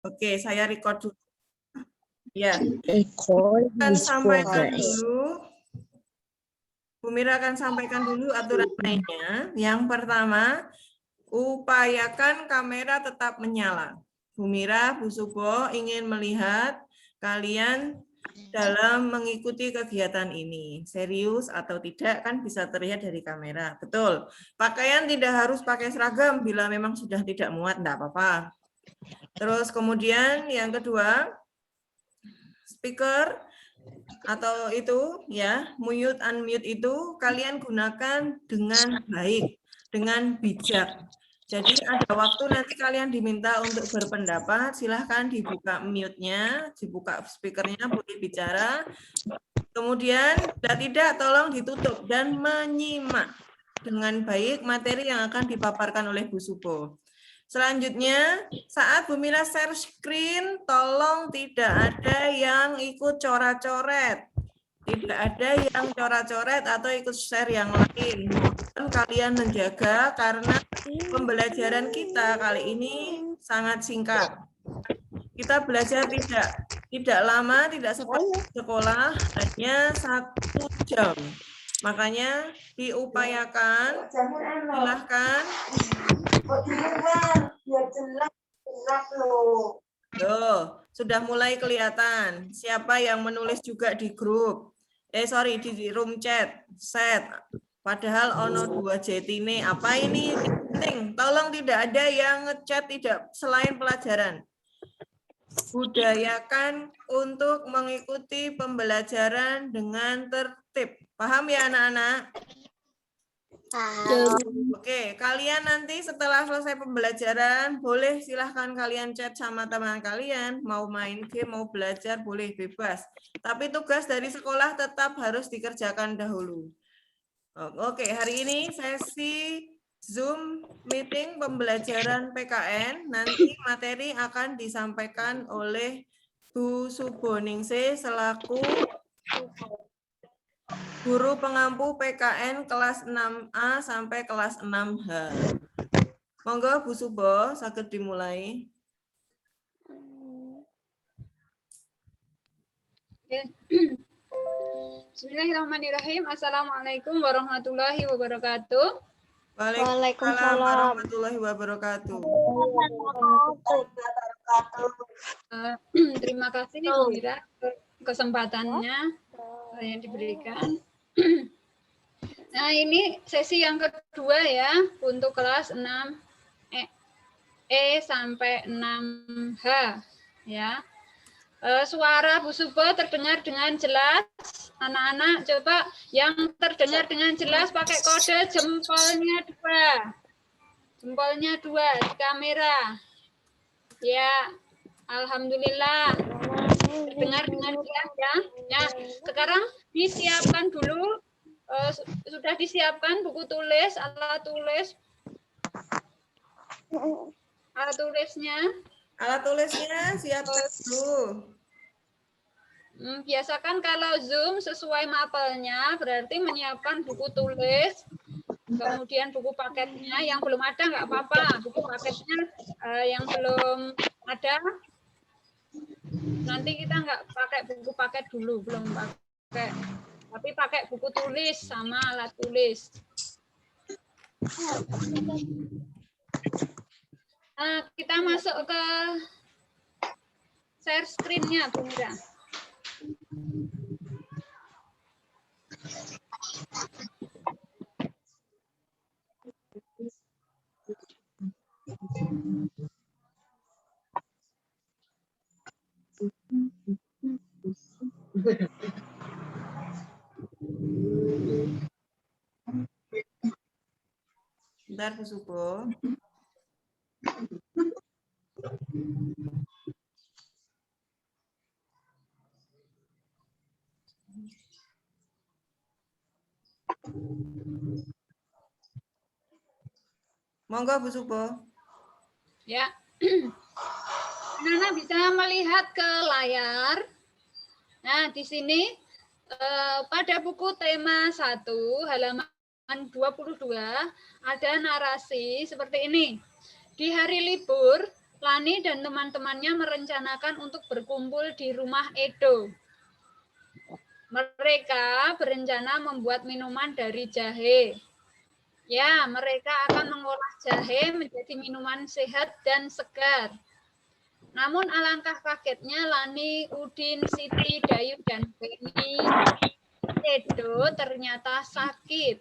Oke, saya record dulu. Ya, Record akan is sampaikan progress. dulu. Bu Mira akan sampaikan dulu aturan mainnya. Yang pertama, upayakan kamera tetap menyala. Bu Mira, Bu Subo ingin melihat kalian dalam mengikuti kegiatan ini. Serius atau tidak kan bisa terlihat dari kamera. Betul. Pakaian tidak harus pakai seragam bila memang sudah tidak muat, enggak apa-apa. Terus kemudian yang kedua, speaker atau itu ya, mute unmute itu kalian gunakan dengan baik, dengan bijak. Jadi ada waktu nanti kalian diminta untuk berpendapat, silahkan dibuka mute-nya, dibuka speakernya, boleh bicara. Kemudian tidak tolong ditutup dan menyimak dengan baik materi yang akan dipaparkan oleh Bu Subo. Selanjutnya, saat Bu Mira share screen, tolong tidak ada yang ikut coret-coret. Tidak ada yang coret-coret atau ikut share yang lain. Mohon kalian menjaga karena pembelajaran kita kali ini sangat singkat. Kita belajar tidak lama, tidak seperti sekolah, hanya 1 jam. Makanya diupayakan, silahkan. Tuh, sudah mulai kelihatan siapa yang menulis juga di grup. Di room chat. Padahal ono 2 jetine. Apa ini penting? Tolong tidak ada yang ngechat tidak selain pelajaran. Budayakan untuk mengikuti pembelajaran dengan tertib. Paham ya anak-anak? Oke, kalian nanti setelah selesai pembelajaran, boleh silahkan kalian chat sama teman kalian, mau main game, mau belajar, boleh bebas. Tapi tugas dari sekolah tetap harus dikerjakan dahulu. Oke, hari ini sesi Zoom meeting pembelajaran PKN, nanti materi akan disampaikan oleh Bu Suboningsih selaku guru pengampu PKN kelas 6A sampai kelas 6H. Monggo Bu Subo, saged dimulai. Bismillahirrahmanirrahim. Assalamualaikum warahmatullahi wabarakatuh. Waalaikumsalam warahmatullahi wabarakatuh. Terima kasih Bu Mira kesempatannya yang diberikan. Nah, ini sesi yang kedua ya untuk kelas 6 E sampai 6H ya. Suara Bu Subo terdengar dengan jelas. Anak-anak coba yang terdengar dengan jelas pakai kode jempolnya 2. Jempolnya 2 di kamera. Ya, alhamdulillah. Terdengar dengan jelas ya. Ya, sekarang disiapkan dulu. Sudah disiapkan buku tulis, alat tulis. Alat tulisnya. Alat tulisnya siapkan dulu. Biasakan kalau Zoom sesuai mapelnya berarti menyiapkan buku tulis, kemudian buku paketnya. Yang belum ada nggak apa-apa, buku paketnya yang belum ada nanti kita nggak pakai buku paket dulu, belum pakai, tapi pakai buku tulis sama alat tulis. Kita masuk ke share screen-nya, Bu Mira. Bentar Bu Subo. Monggo Bu Subo. Ya. Anak-anak bisa melihat ke layar. Nah, di sini pada buku tema 1 halaman 22 ada narasi seperti ini. Di hari libur, Lani dan teman-temannya merencanakan untuk berkumpul di rumah Edo. Mereka berencana membuat minuman dari jahe. Ya, mereka akan mengolah jahe menjadi minuman sehat dan segar. Namun alangkah kagetnya Lani, Udin, Siti, Dayu, dan Beni Edo ternyata sakit.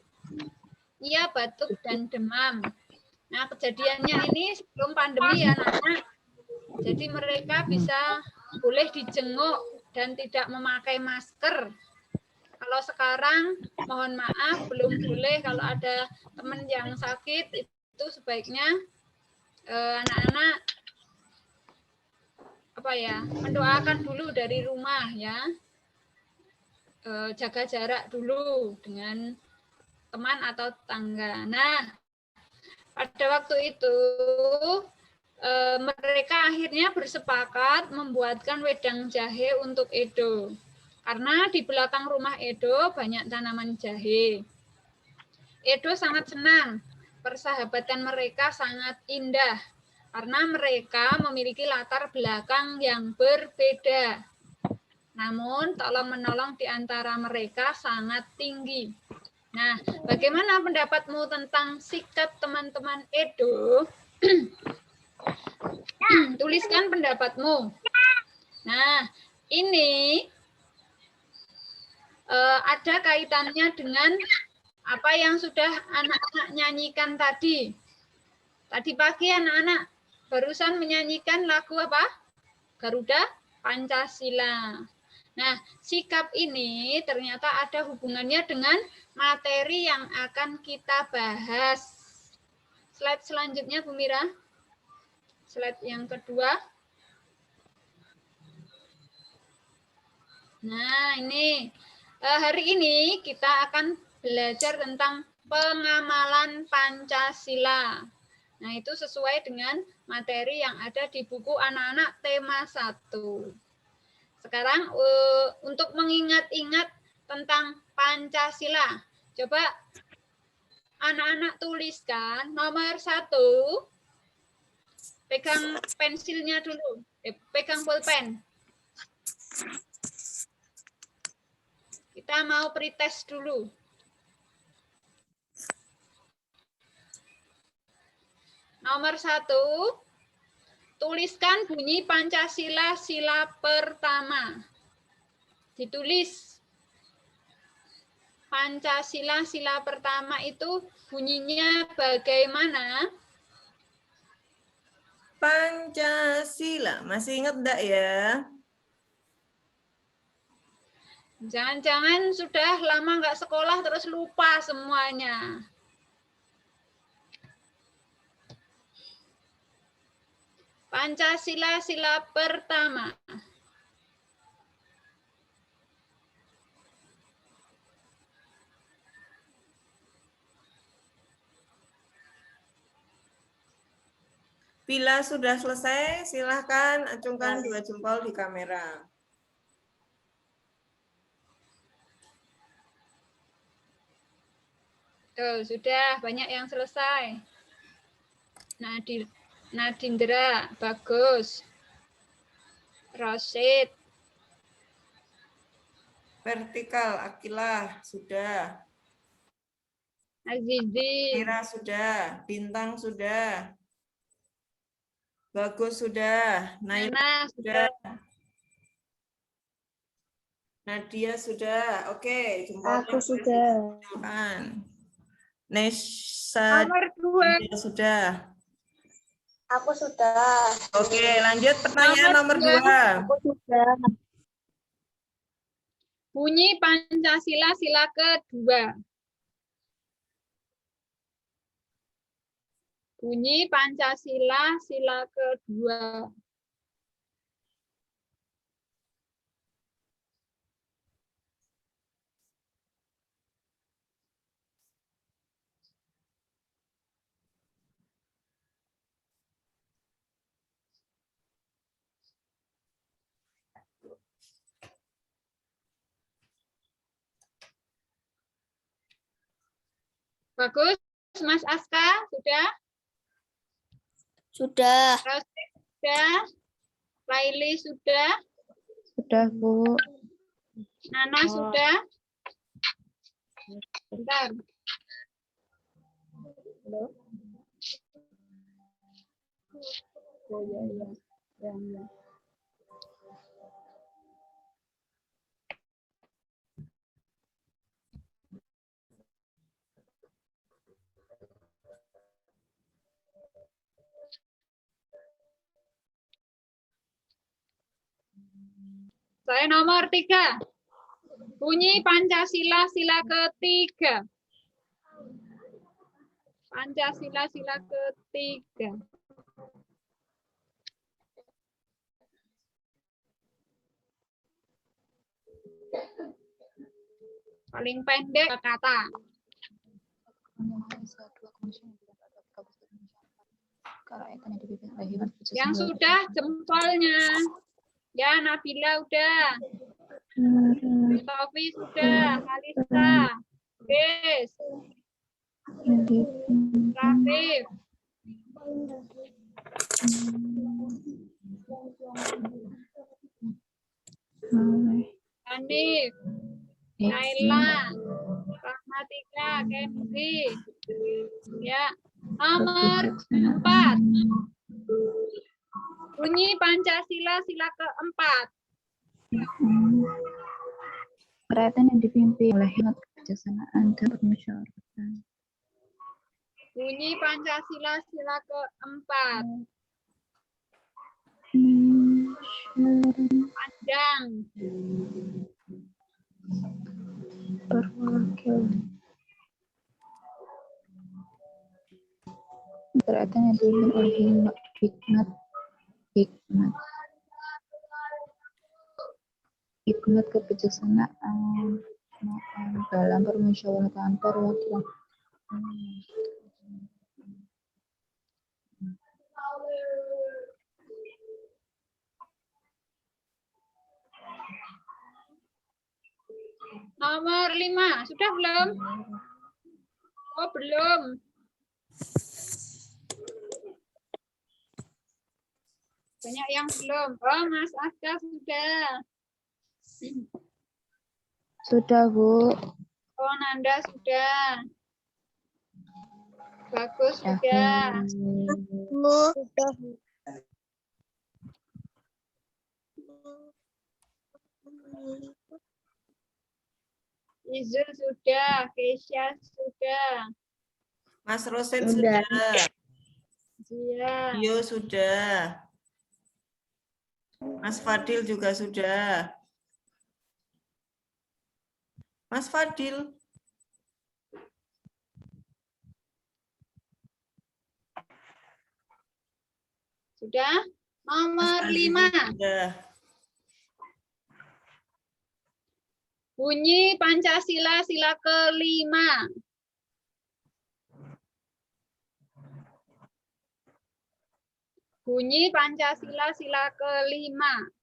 Ia batuk dan demam. Nah, kejadiannya ini sebelum pandemi ya, anak-anak. Jadi mereka bisa boleh dijenguk dan tidak memakai masker. Kalau sekarang, mohon maaf, belum boleh. Kalau ada teman yang sakit, itu sebaiknya anak-anak mendoakan dulu dari rumah ya. Jaga jarak dulu dengan teman atau tetangga. Nah, pada waktu itu mereka akhirnya bersepakat membuatkan wedang jahe untuk Edo. Karena di belakang rumah Edo banyak tanaman jahe. Edo sangat senang. Persahabatan mereka sangat indah. Karena mereka memiliki latar belakang yang berbeda. Namun, tolong-menolong di antara mereka sangat tinggi. Nah, bagaimana pendapatmu tentang sikap teman-teman Edo? Tuliskan pendapatmu. Nah, ini ada kaitannya dengan apa yang sudah anak-anak nyanyikan tadi. Tadi pagi anak-anak barusan menyanyikan lagu apa? Garuda Pancasila. Nah, sikap ini ternyata ada hubungannya dengan materi yang akan kita bahas. Slide selanjutnya, Bu Mira. Slide yang kedua. Nah, ini hari ini kita akan belajar tentang pengamalan Pancasila. Nah, itu sesuai dengan materi yang ada di buku anak-anak tema 1. Sekarang untuk mengingat-ingat tentang Pancasila, coba anak-anak tuliskan nomor 1, pegang pensilnya dulu, pegang pulpen. Kita mau pretest dulu. Nomor 1, tuliskan bunyi Pancasila sila pertama. Ditulis. Pancasila sila pertama itu bunyinya bagaimana? Pancasila. Masih ingat enggak ya? Jangan-jangan sudah lama nggak sekolah terus lupa semuanya. Pancasila sila pertama. Bila sudah selesai, silahkan acungkan 2 jempol di kamera. Tuh, sudah banyak yang selesai. Nadindra, bagus. Rosid. Vertikal, Akilah, sudah. Azizi. Mira sudah. Bintang sudah. Bagus sudah. Nailah sudah. Nadia sudah. Oke, jempolnya Aku sudah. Nesa Nomor 2. sudah. Aku sudah. Oke, lanjut pertanyaan nomor 2. Aku sudah. Bunyi Pancasila sila kedua. Bunyi Pancasila sila kedua. Bagus, Mas Aska, sudah? Sudah. sudah. Laili sudah. Sudah, Bu. Nana sudah. Bentar. Halo. Oh iya iya. Ya, ya. Saya nomor 3. Bunyi Pancasila sila ketiga. Pancasila sila ketiga. Paling pendek kata. Yang sudah jempolnya. Ya, Nabila udah. Tofi sudah. Halisa. Des. Rafif. Hanif. Naila. Rahmatika. Kenzi. Ya. Nomor 4. Bunyi Pancasila sila keempat. Kerakyatan yang dipimpin oleh hikmat kebijaksanaan dan permusyawaratan. Bunyi Pancasila sila keempat. Panjang. Perwakilan. Kerakyatan yang dipimpin oleh hikmat kebijaksanaan dalam permusyawaratan perwakilan. Nomor 5. Sudah belum? Oh, belum. Banyak yang belum. Oh, Mas Aska sudah. Sudah, Bu. Oh, Nanda sudah. Bagus sudah. Izul sudah. Keisha sudah. Mas Rosen sudah. Iya. Yo sudah. Mas Fadil juga sudah. Mas Fadil. Sudah? Nomor Mas Azizi 5. sudah. Bunyi Pancasila sila kelima. Bunyi Pancasila sila kelima.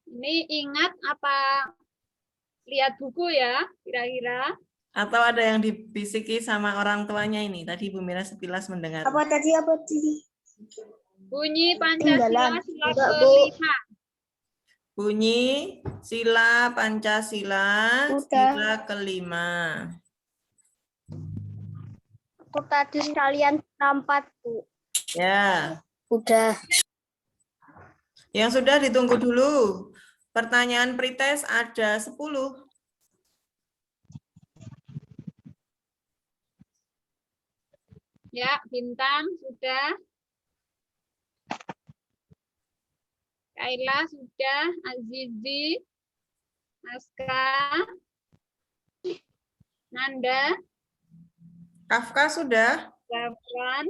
Ini ingat apa lihat buku ya, kira-kira? Atau ada yang dibisiki sama orang tuanya ini? Tadi Bu Mira sekilas mendengar. Apa tadi? Bunyi Pancasila sila Enggak, Bu. kelima. Bunyi sila Pancasila Udah. sila kelima. Aku tadi sekalian 4, Bu. Ya. Udah. Yang sudah ditunggu dulu. Pertanyaan pretest ada 10. Ya, Bintang sudah. Kaila sudah. Azizi. Aska. Nanda. Kafka sudah. Zafran.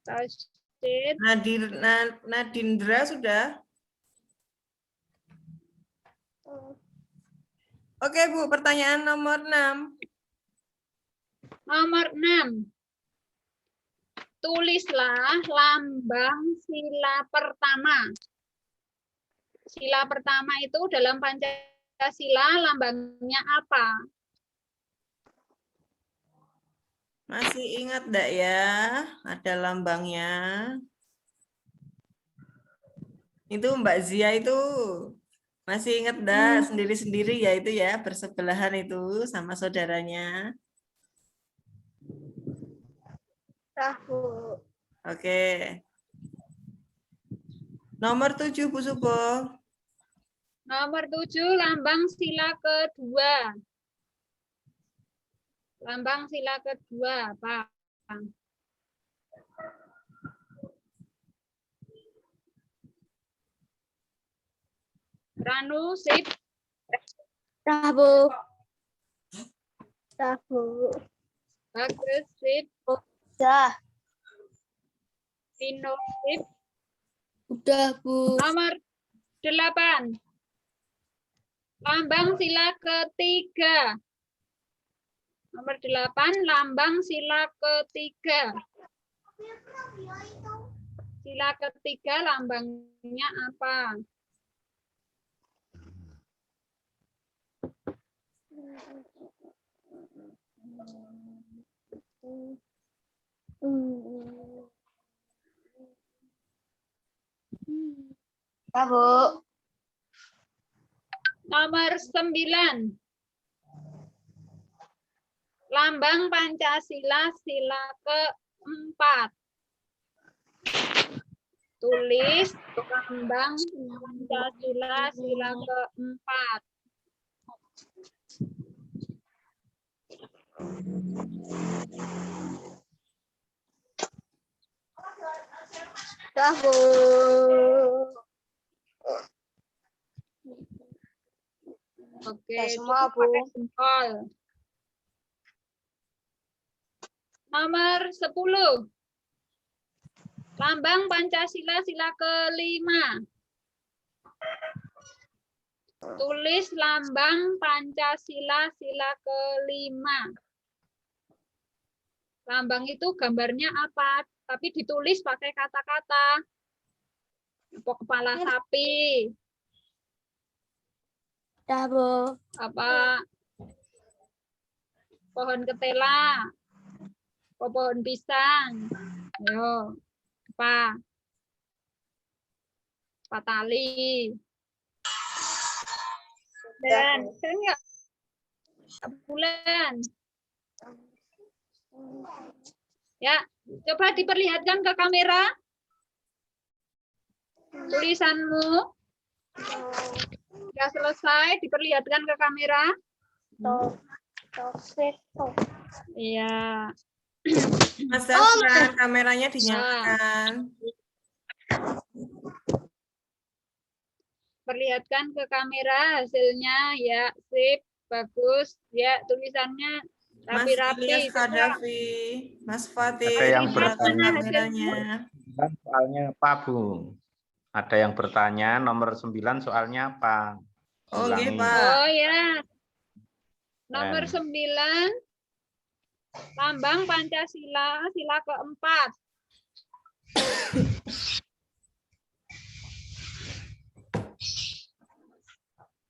Tauhid. Nadindra sudah. Oke Bu, pertanyaan nomor 6. Nomor 6. Tulislah lambang sila pertama. Sila pertama itu dalam Pancasila lambangnya apa? Masih ingat enggak ya? Ada lambangnya. Itu Mbak Zia itu masih ingat enggak sendiri-sendiri ya itu ya bersebelahan itu sama saudaranya. Tahu. Oke. Nomor 7 Bu Subo. Nomor 7 lambang sila kedua. Lambang sila kedua, Pak. Ranu, sip. Tahu. Tahu. Bagus, sip. Udah. Tino, sip. Udah, Bu. Nomor 8. Lambang sila ketiga. Nomor 8, lambang sila ketiga. Sila ketiga lambangnya apa? Tahu. Nomor 9. Lambang Pancasila sila keempat. Tulis lambang Pancasila sila keempat. Tahu. Oke, Ya, semua, cukup Bu. pakai jempol. Nomor 10. Lambang Pancasila sila kelima. Tulis lambang Pancasila sila kelima. Lambang itu gambarnya apa? Tapi ditulis pakai kata-kata. Kepala sapi. Tahu. Apa? Pohon ketela. Pohon pisang. Ayo. Apa? Patali. Dan enggak bulan. Ya, coba diperlihatkan ke kamera tulisanmu. Sudah selesai, diperlihatkan ke kamera. Iya. Mas Zafran, kameranya dinyalakan. Perlihatkan ke kamera hasilnya. Ya, sip, bagus. Ya, tulisannya Mas rapi-rapi. Ilyas Coba Khadafi, Mas Fatih, Ada yang lihat bertanya. mana kameranya. Soalnya apa, Bu? Ada yang bertanya nomor 9 soalnya apa? Oh, nggih, Ulangi. Pak. Oh ya. Nomor 9. Lambang Pancasila sila keempat.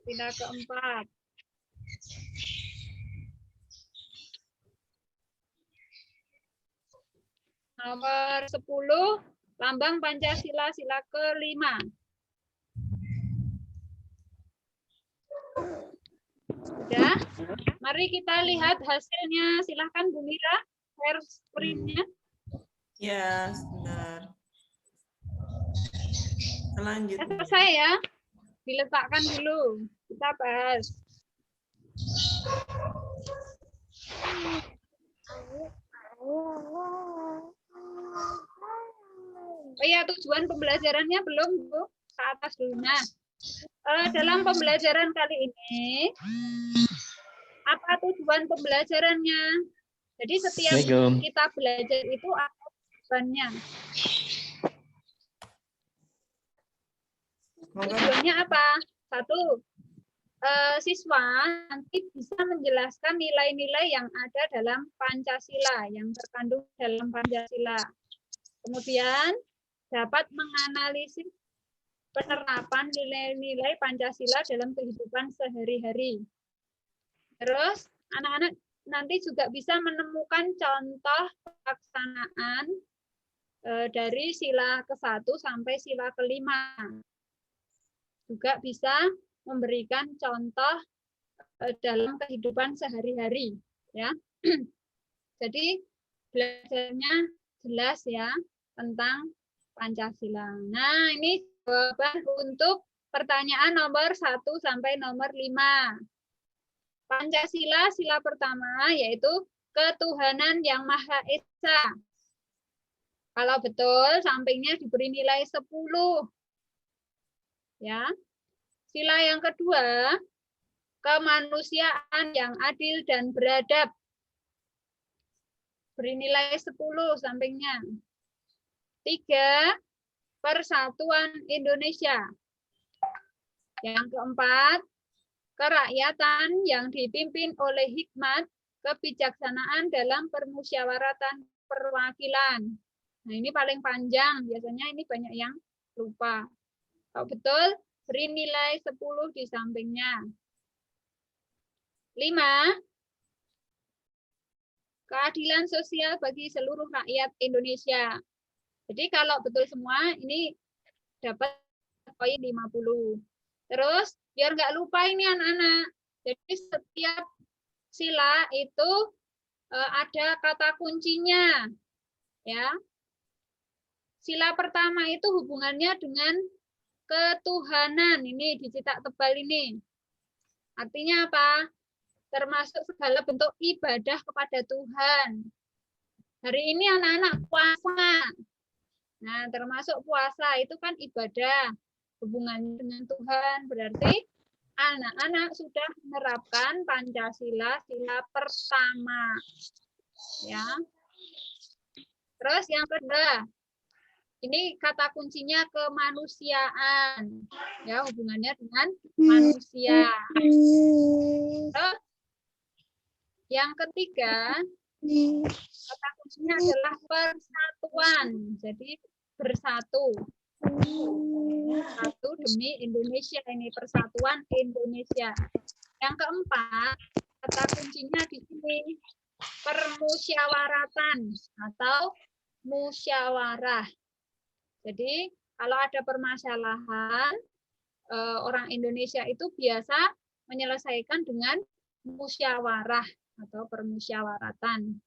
Sila keempat. Nomor 10. Lambang Pancasila sila kelima. Sudah? Mari kita lihat hasilnya. Silahkan Bu Mira, share screen-nya. Ya, sebentar. Selanjutnya. Selesai ya. Diletakkan dulu. Kita bahas. Oh iya, tujuan pembelajarannya belum, Bu. Ke atas dulu. Nah, dalam pembelajaran kali ini, apa tujuan pembelajarannya? Jadi setiap kita belajar itu ada tujuannya. Tujuannya apa? Satu, siswa nanti bisa menjelaskan nilai-nilai yang ada dalam Pancasila, yang terkandung dalam Pancasila. Kemudian dapat menganalisis penerapan nilai-nilai Pancasila dalam kehidupan sehari-hari. Terus anak-anak nanti juga bisa menemukan contoh pelaksanaan dari sila ke-1 sampai sila ke-5. Juga bisa memberikan contoh dalam kehidupan sehari-hari, ya. Jadi belajarnya jelas ya tentang Pancasila. Nah, ini jawaban untuk pertanyaan nomor 1 sampai nomor 5. Pancasila sila pertama yaitu ketuhanan yang Maha Esa. Kalau betul sampingnya diberi nilai 10. Ya. Sila yang kedua, kemanusiaan yang adil dan beradab. Beri nilai 10 sampingnya. 3, persatuan Indonesia. Yang keempat, kerakyatan yang dipimpin oleh hikmat, kebijaksanaan dalam permusyawaratan perwakilan. Nah, ini paling panjang, biasanya ini banyak yang lupa. Kalau betul, beri nilai 10 di sampingnya. 5, keadilan sosial bagi seluruh rakyat Indonesia. Jadi kalau betul semua, ini dapat poin 50. Terus, biar nggak lupa ini anak-anak. Jadi setiap sila itu ada kata kuncinya. Ya. Sila pertama itu hubungannya dengan ketuhanan. Ini dicetak tebal ini. Artinya apa? Termasuk segala bentuk ibadah kepada Tuhan. Hari ini anak-anak puasa. Nah, termasuk puasa itu kan ibadah. Hubungannya dengan Tuhan. Berarti anak-anak sudah menerapkan Pancasila sila pertama. Ya. Terus yang kedua, ini kata kuncinya kemanusiaan. Ya, hubungannya dengan manusia. Terus yang ketiga, kata kuncinya adalah persatuan. Jadi bersatu. Satu demi Indonesia, ini persatuan Indonesia. Yang keempat, kata kuncinya di sini permusyawaratan atau musyawarah. Jadi kalau ada permasalahan, orang Indonesia itu biasa menyelesaikan dengan musyawarah atau permusyawaratan.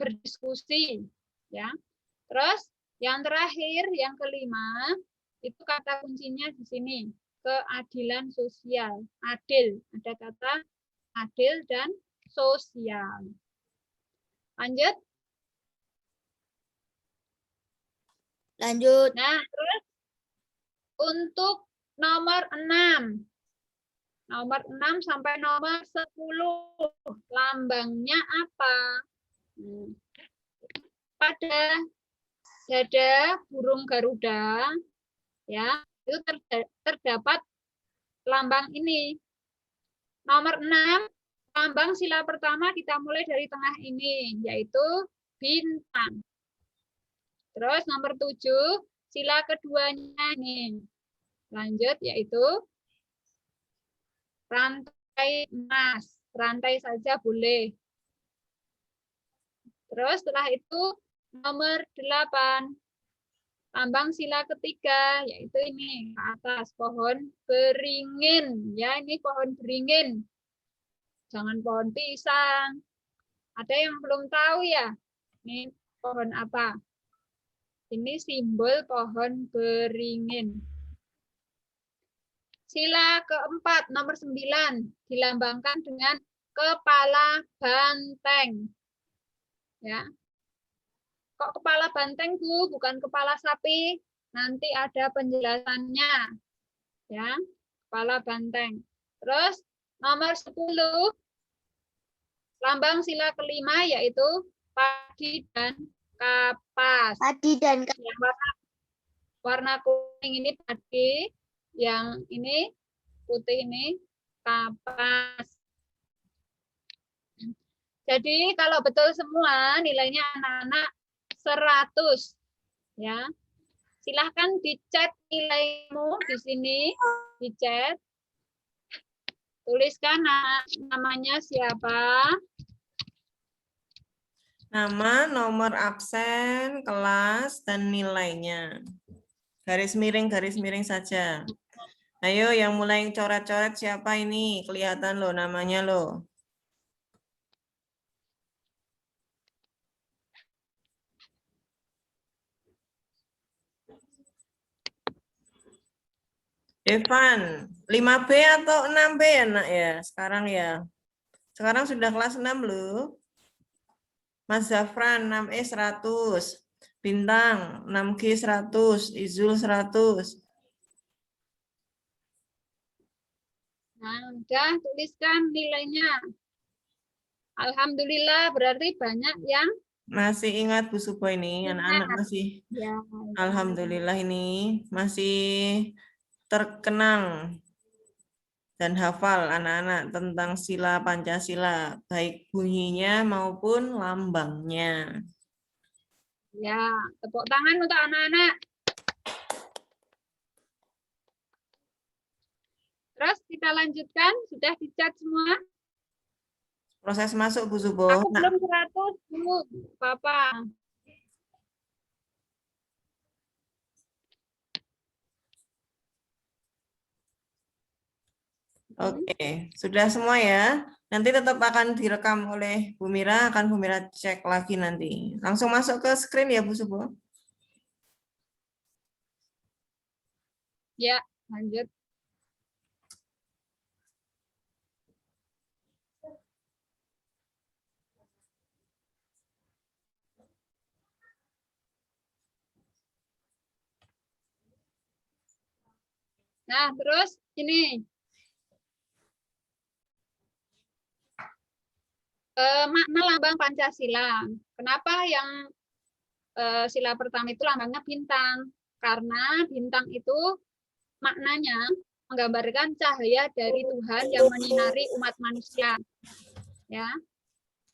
Berdiskusi, ya. Terus yang terakhir, yang kelima, itu kata kuncinya di sini, keadilan sosial. Adil, ada kata adil dan sosial. Lanjut. Lanjut. Nah, terus untuk nomor 6. Nomor 6 sampai nomor 10. Lambangnya apa? Pada dada burung Garuda, ya, itu terdapat lambang ini. Nomor 6, lambang sila pertama kita mulai dari tengah ini, yaitu bintang. Terus nomor 7, sila keduanya ini. Lanjut, yaitu rantai emas. Rantai saja boleh. Terus setelah itu nomor 8, lambang sila ketiga, yaitu ini ke atas, pohon beringin. Ya, ini pohon beringin. Jangan pohon pisang. Ada yang belum tahu ya? Ini pohon apa? Ini simbol pohon beringin. Sila keempat, nomor 9, dilambangkan dengan kepala banteng. Ya. Kok kepala banteng, Bu? Bukan kepala sapi? Nanti ada penjelasannya. Ya, kepala banteng. Terus nomor 10, lambang sila kelima yaitu padi dan kapas. Padi dan Yang warna kuning ini padi, yang ini putih ini kapas. Jadi kalau betul semua nilainya anak-anak 100. Ya. Silahkan dicet nilaimu di sini, dicet. Tuliskan namanya siapa. Nama, nomor absen, kelas, dan nilainya. Garis miring saja. Ayo yang mulai coret-coret siapa ini? Kelihatan loh namanya loh. Evan, 5B atau 6B ya nak ya? Sekarang ya. Sekarang sudah kelas 6 loh. Mas Zafran 6E 100. Bintang 6G 100. Izul 100. Nah, udah tuliskan nilainya. Alhamdulillah berarti banyak yang Masih ingat Bu Subo ini, anak-anak masih. ya. Alhamdulillah ini masih terkenang dan hafal anak-anak tentang sila Pancasila, baik bunyinya maupun lambangnya. Ya, tepuk tangan untuk anak-anak. Terus kita lanjutkan, sudah dicat semua. Proses masuk Bu Subo. Aku belum 100, Bu, Papa. Oke, sudah semua ya. Nanti tetap akan direkam oleh Bu Mira, akan Bu Mira cek lagi nanti. Langsung masuk ke screen ya Bu Subo. Ya, lanjut. Nah, terus ini. Makna lambang Pancasila. Kenapa yang sila pertama itu lambangnya bintang? Karena bintang itu maknanya menggambarkan cahaya dari Tuhan yang menyinari umat manusia. Ya,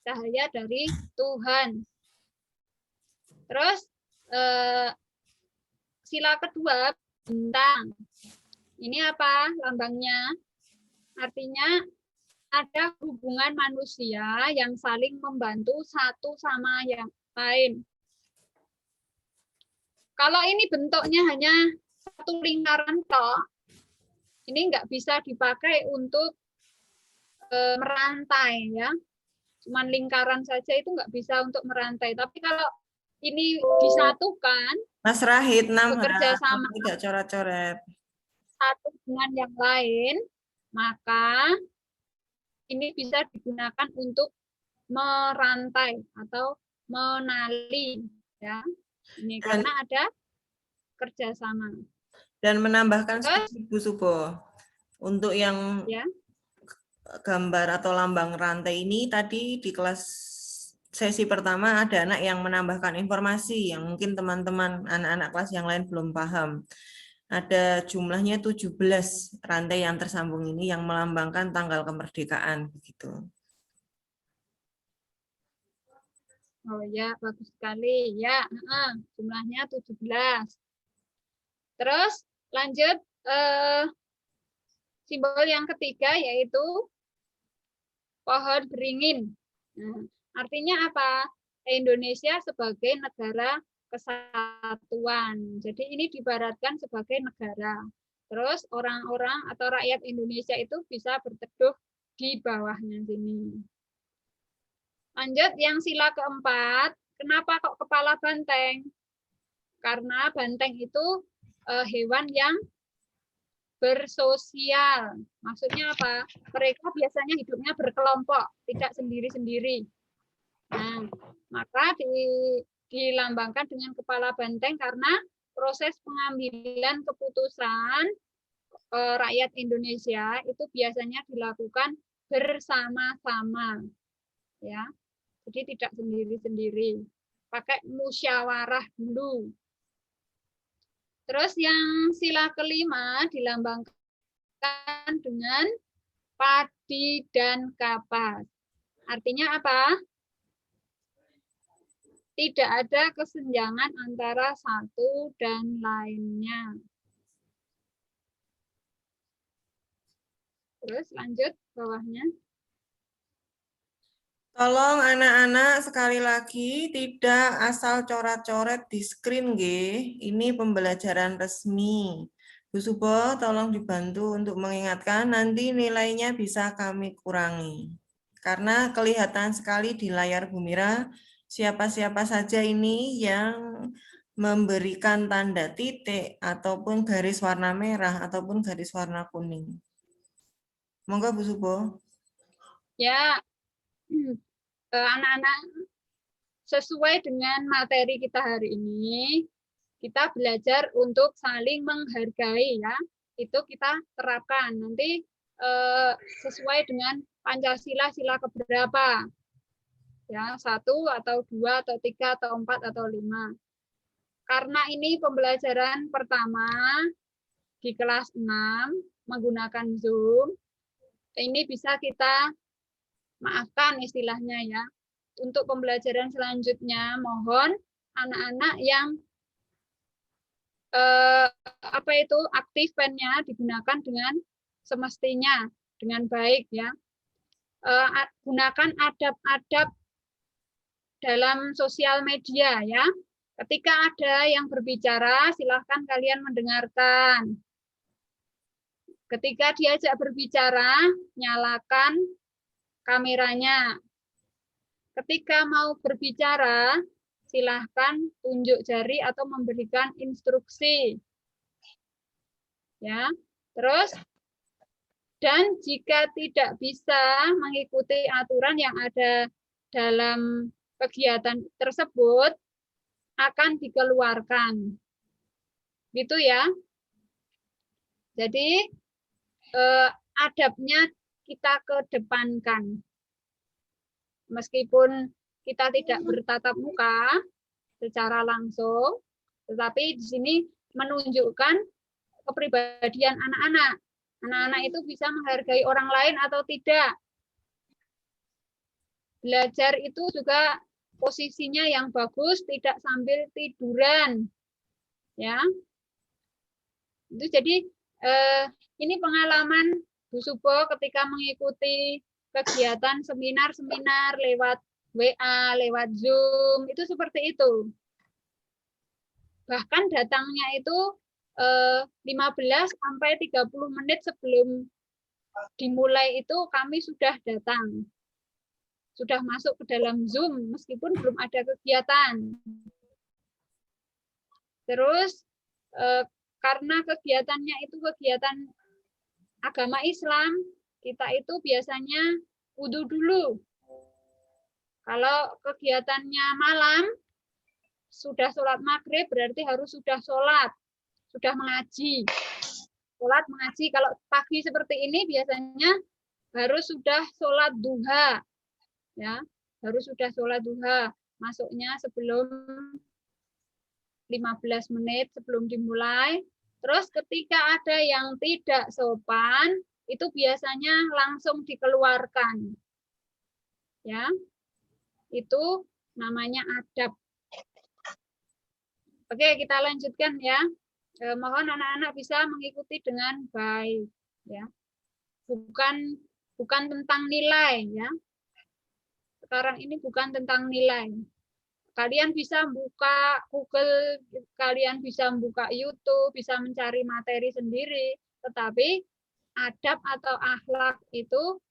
cahaya dari Tuhan. Terus sila kedua bintang. Ini apa lambangnya? Artinya ada hubungan manusia yang saling membantu satu sama yang lain. Kalau ini bentuknya hanya satu lingkaran toh, ini nggak bisa dipakai untuk merantai ya. Cuman lingkaran saja itu nggak bisa untuk merantai. Tapi kalau ini disatukan, Mas Rahid, 6 bekerja sama tidak coret-coret. satu dengan yang lain, maka ini bisa digunakan untuk merantai atau menali ya. Ini karena ada kerjasama. Dan menambahkan Terus, sedikit Bu Subo, untuk yang ya, gambar atau lambang rantai ini tadi di kelas sesi pertama ada anak yang menambahkan informasi yang mungkin teman-teman anak-anak kelas yang lain belum paham. Ada jumlahnya 17 rantai yang tersambung ini yang melambangkan tanggal kemerdekaan begitu. oh ya, bagus sekali. Ya, jumlahnya 17. Terus lanjut simbol yang ketiga yaitu pohon beringin. Nah, artinya apa? Indonesia sebagai negara kesatuan. Jadi ini diibaratkan sebagai negara. Terus orang-orang atau rakyat Indonesia itu bisa berteduh di bawahnya sini. Lanjut yang sila keempat, kenapa kok kepala banteng? Karena banteng itu hewan yang bersosial. Maksudnya apa? Mereka biasanya hidupnya berkelompok, tidak sendiri-sendiri. Nah, maka dilambangkan dengan kepala banteng karena proses pengambilan keputusan rakyat Indonesia itu biasanya dilakukan bersama-sama. Ya. Jadi tidak sendiri-sendiri. Pakai musyawarah dulu. Terus yang sila kelima dilambangkan dengan padi dan kapas. Artinya apa? Tidak ada kesenjangan antara satu dan lainnya. Terus lanjut. bawahnya. Tolong anak-anak sekali lagi tidak asal coret-coret di screen, nggih. Ini pembelajaran resmi. Bu Subo, tolong dibantu untuk mengingatkan, nanti nilainya bisa kami kurangi. Karena kelihatan sekali di layar Bu Mira, siapa-siapa saja ini yang memberikan tanda titik ataupun garis warna merah ataupun garis warna kuning. Monggo Bu Subo. Ya, anak-anak, sesuai dengan materi kita hari ini, kita belajar untuk saling menghargai ya. Itu kita terapkan. Nanti sesuai dengan Pancasila sila keberapa? Ya, 1 atau 2 atau 3 atau 4 atau 5. Karena ini pembelajaran pertama di kelas 6 menggunakan Zoom, ini bisa kita maafkan istilahnya ya. Untuk pembelajaran selanjutnya, mohon anak-anak yang aktif pennya digunakan dengan semestinya, dengan baik ya. Gunakan adab-adab dalam sosial media ya. Ketika ada yang berbicara, silahkan kalian mendengarkan. Ketika diajak berbicara, nyalakan kameranya. Ketika mau berbicara, silahkan tunjuk jari atau memberikan instruksi. Ya, terus dan jika tidak bisa mengikuti aturan yang ada dalam kegiatan tersebut, akan dikeluarkan. Gitu ya. Jadi adabnya kita kedepankan. Meskipun kita tidak bertatap muka secara langsung, tetapi di sini menunjukkan kepribadian anak-anak. Anak-anak itu bisa menghargai orang lain atau tidak. Belajar itu juga posisinya yang bagus, tidak sambil tiduran. Ya. Itu jadi ini pengalaman Bu Subo ketika mengikuti kegiatan seminar-seminar lewat WA, lewat Zoom, itu seperti itu. Bahkan datangnya itu 15 sampai 30 menit sebelum dimulai itu kami sudah datang. Sudah masuk ke dalam Zoom meskipun belum ada kegiatan. Terus karena kegiatannya itu kegiatan agama Islam, kita itu biasanya wudhu dulu. Kalau kegiatannya malam, sudah sholat maghrib berarti harus sudah sholat, sudah mengaji. Sholat mengaji, kalau pagi seperti ini biasanya harus sudah sholat duha. Ya, harus sudah sholat duha. Masuknya sebelum 15 menit sebelum dimulai. Terus ketika ada yang tidak sopan, itu biasanya langsung dikeluarkan. Ya. Itu namanya adab. Oke, kita lanjutkan ya. Mohon anak-anak bisa mengikuti dengan baik ya. Bukan tentang nilai ya. Sekarang ini bukan tentang nilai. Kalian bisa buka Google, kalian bisa buka YouTube, bisa mencari materi sendiri, tetapi adab atau akhlak itu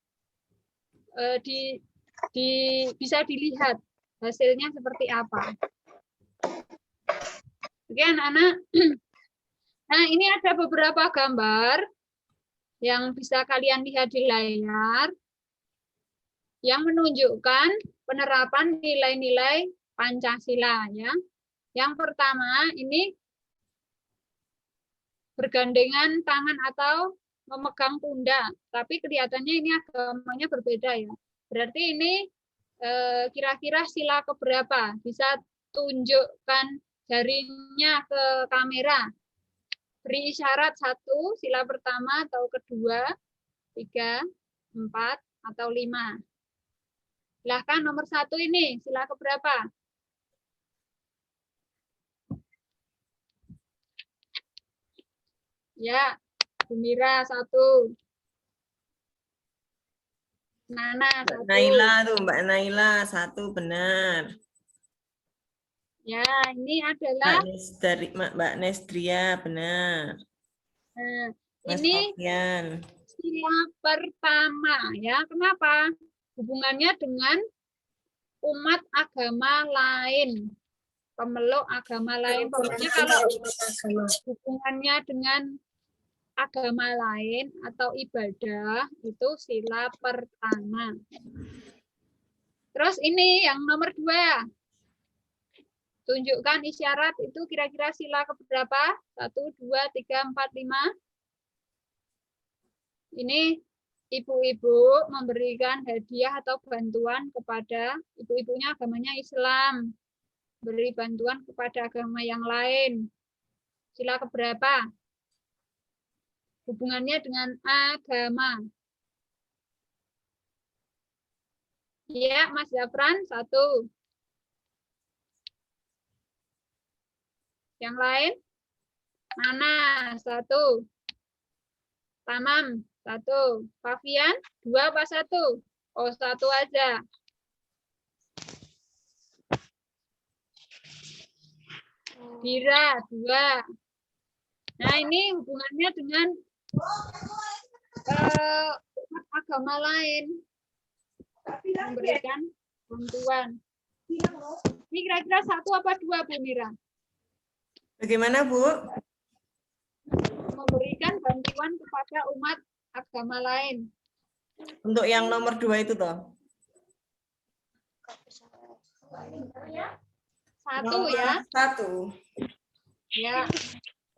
bisa dilihat hasilnya seperti apa. Oke, anak-anak. Nah, ini ada beberapa gambar yang bisa kalian lihat di layar yang menunjukkan penerapan nilai-nilai Pancasila ya. Yang pertama ini bergandengan tangan atau memegang pundak, tapi kelihatannya ini agamanya berbeda ya. Berarti ini kira-kira sila keberapa? Bisa tunjukkan jarinya ke kamera. Beri isyarat 1, sila pertama atau kedua, 3, 4, atau 5. Silahkan nomor 1 ini, sila keberapa? Ya, Bu Mira 1. Nana Mbak satu. Naila tuh, Mbak Naila satu benar. Ya, ini adalah Mbak Nesdria benar. Mas ini Sofian. sila pertama ya. Kenapa? Hubungannya dengan umat agama lain, pemeluk agama lain. Pokoknya kalau hubungannya dengan agama lain atau ibadah itu sila pertama. Terus ini yang nomor 2. Tunjukkan isyarat itu kira-kira sila keberapa? 1, 2, 3, 4, 5. Ini ibu-ibu memberikan hadiah atau bantuan kepada ibu-ibunya agamanya Islam. Beri bantuan kepada agama yang lain. Sila keberapa? Hubungannya dengan agama. Ya, Mas Zafran, 1. Yang lain? Nana, 1. Tamam, 1. Fafian, 2 apa 1? Oh, 1 aja. Dira, 2. Nah, ini hubungannya dengan agama lain. Memberikan bantuan. Ini kira-kira 1 apa 2, Bu Mira? Bagaimana, Bu? Memberikan bantuan kepada umat agama lain. Untuk yang nomor 2 itu toh? 1 ya. 1. Ya.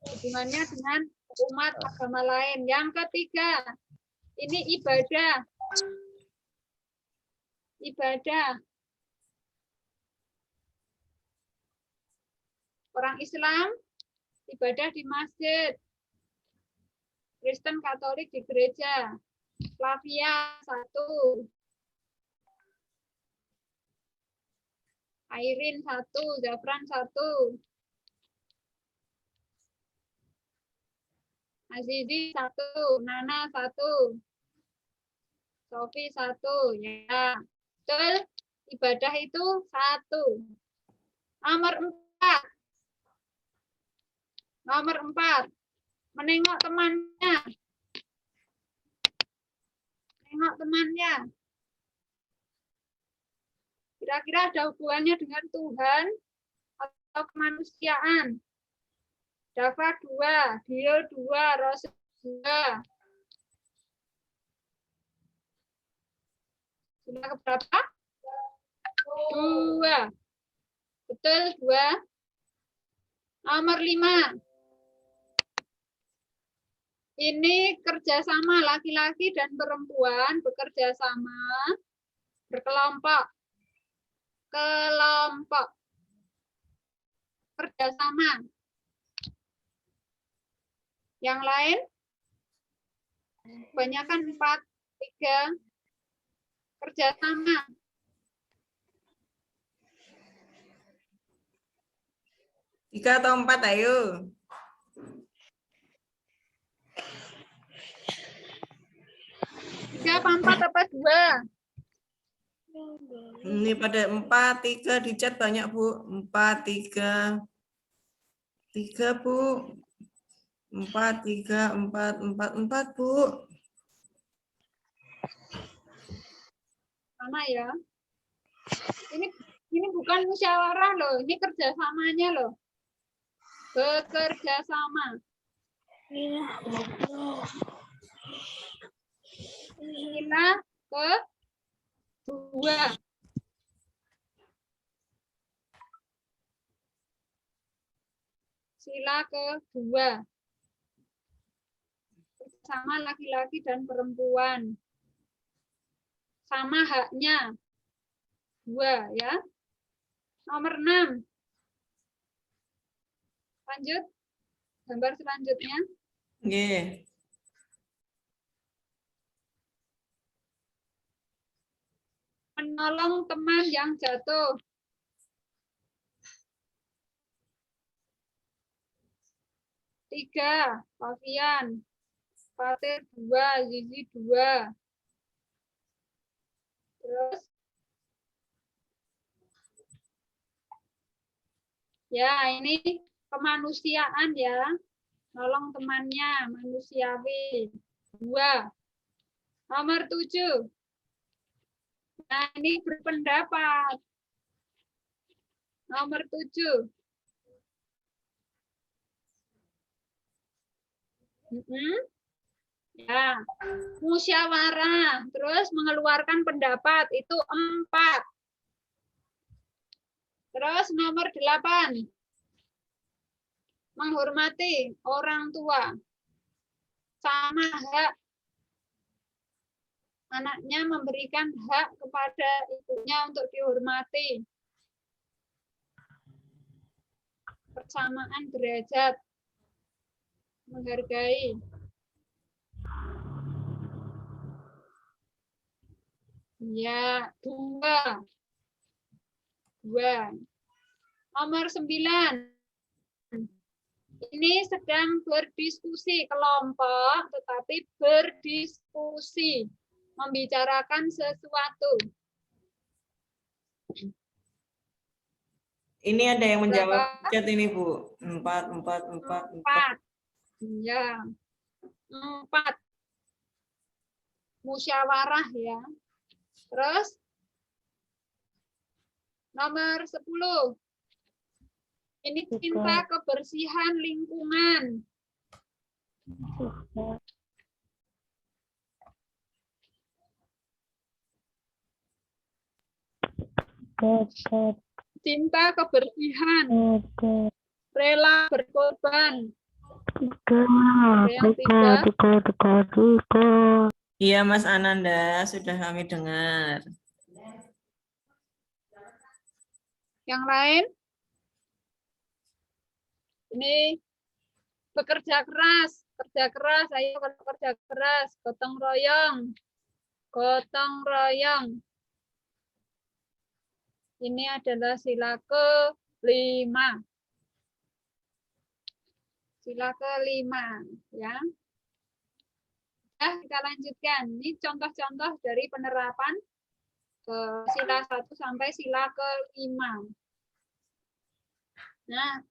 Hubungannya dengan umat agama lain. Yang ketiga, ini ibadah. Ibadah. Orang Islam ibadah di masjid. Kristen Katolik di gereja. Flavia 1. Airin 1. Zafran 1. Azizi 1. Nana 1. Sofi 1. Ya. Betul. Ibadah itu 1. Nomor 4. Nomor 4. Menengok temannya. Menengok temannya. Kira-kira ada hubungannya dengan Tuhan atau kemanusiaan. Dava 2, Dio 2, Rosa 2. Sila keberapa? 2. Betul, 2. Nomor 5. Ini kerjasama laki-laki dan perempuan bekerja sama, berkelompok. Kelompok. Kerjasama. Yang lain? Kebanyakan 4, 3. Kerjasama. Tiga atau 4, ayo. Tiga apa 4 apa 2? Ini pada 4, 3 di chat banyak, Bu. 4, 3. 3, Bu. 4, 3, 4, 4, 4, Bu. Mana ya? Ini bukan musyawarah loh, ini kerjasamanya loh. Bekerja sama. Sila ke-2. Sila ke-2. Sama laki-laki dan perempuan. Sama haknya. 2 ya. Nomor 6. Lanjut. Gambar selanjutnya. Nggih. Menolong teman yang jatuh. Tiga, Fafian. Fatir 2, Zizi 2. Terus ya ini kemanusiaan ya. Nolong temannya, manusiawi. 2. Nomor 7. Nah, ini berpendapat. Nomor 7. Ya, musyawarah, terus mengeluarkan pendapat itu 4. Terus nomor 8. Menghormati orang tua. Sama hak anaknya memberikan hak kepada ibunya untuk dihormati. Persamaan derajat. Menghargai. Ya, 2. Nomor 9. Ini sedang berdiskusi kelompok, tetapi berdiskusi. Membicarakan sesuatu. Ini ada yang menjawab Berapa? chat ini, Bu. 4. 4. Ya. 4. Musyawarah ya. Terus nomor 10. Ini cinta kebersihan lingkungan. Cinta kebersihan. Rela berkorban. Yang 3. Iya, Mas Ananda, sudah kami dengar. Yang lain? Ini bekerja keras, ayo kerja keras, gotong royong. Ini adalah sila ke-5. Sila ke-5 ya. Kita lanjutkan. Ini contoh-contoh dari penerapan sila 1 sampai sila ke-5. Nah,